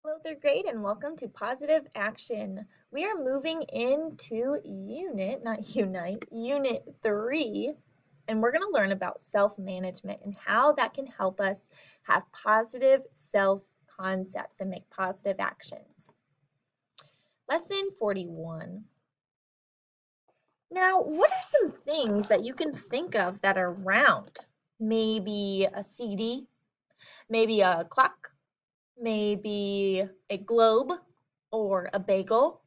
Hello, third grade, and welcome to Positive Action. We are moving into Unit 3, and we're going to learn about self-management and how that can help us have positive self-concepts and make positive actions. Lesson 41. Now, what are some things that you can think of that are round? Maybe a CD, maybe a clock, maybe a globe or a bagel.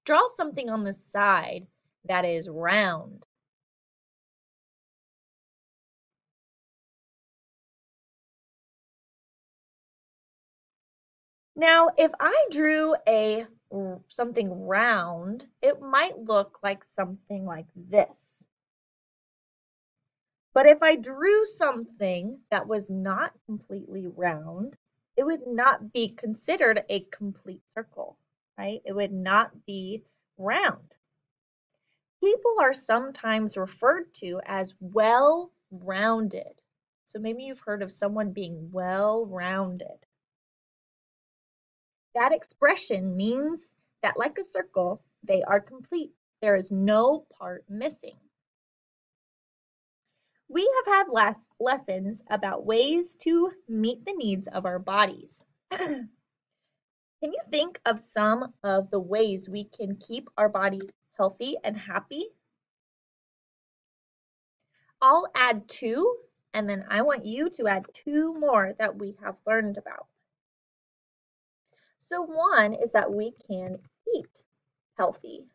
Draw something on the side that is round. Now, if I drew something round, it might look like something like this. But if I drew something that was not completely round, it would not be considered a complete circle, right? It would not be round. People are sometimes referred to as well-rounded. So maybe you've heard of someone being well-rounded. That expression means that, like a circle, they are complete. There is no part missing. We have had lessons about ways to meet the needs of our bodies. Can you think of some of the ways we can keep our bodies healthy and happy? I'll add 2, and then I want you to add 2 more that we have learned about. So one is that we can eat healthy.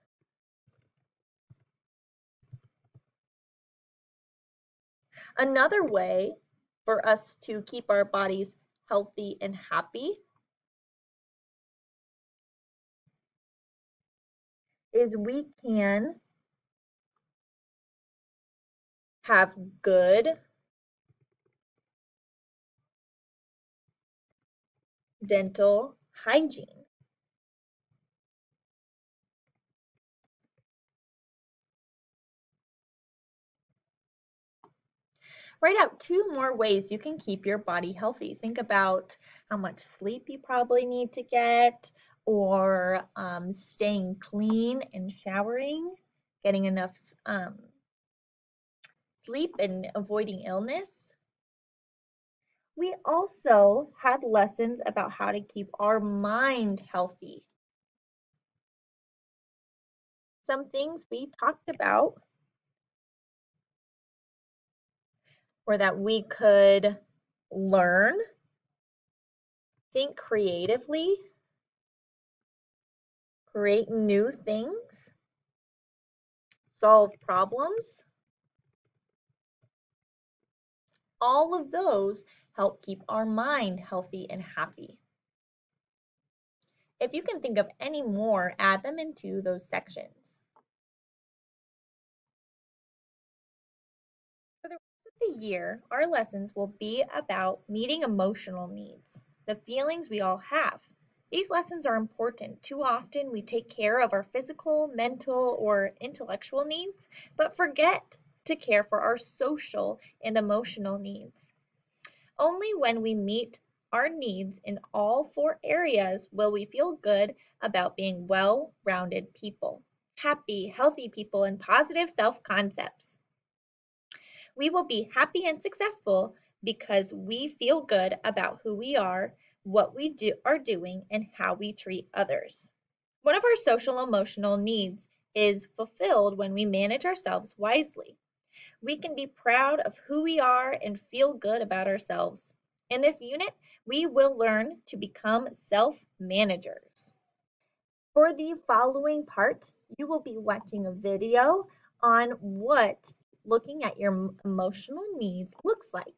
Another way for us to keep our bodies healthy and happy is we can have good dental hygiene. Write out 2 more ways you can keep your body healthy. Think about how much sleep you probably need to get, or staying clean and showering, getting enough sleep and avoiding illness. We also had lessons about how to keep our mind healthy. Some things we talked about were that we could learn, think creatively, create new things, solve problems. All of those help keep our mind healthy and happy. If you can think of any more, add them into those sections. For the rest of the year, our lessons will be about meeting emotional needs, the feelings we all have. These lessons are important. Too often we take care of our physical, mental, or intellectual needs, but forget to care for our social and emotional needs. Only when we meet our needs in all 4 areas will we feel good about being well-rounded people, happy, healthy people, and positive self-concepts. We will be happy and successful because we feel good about who we are, what we are doing, and how we treat others. One of our social emotional needs is fulfilled when we manage ourselves wisely. We can be proud of who we are and feel good about ourselves. In this unit, we will learn to become self-managers. For the following part, you will be watching a video on what looking at your emotional needs looks like.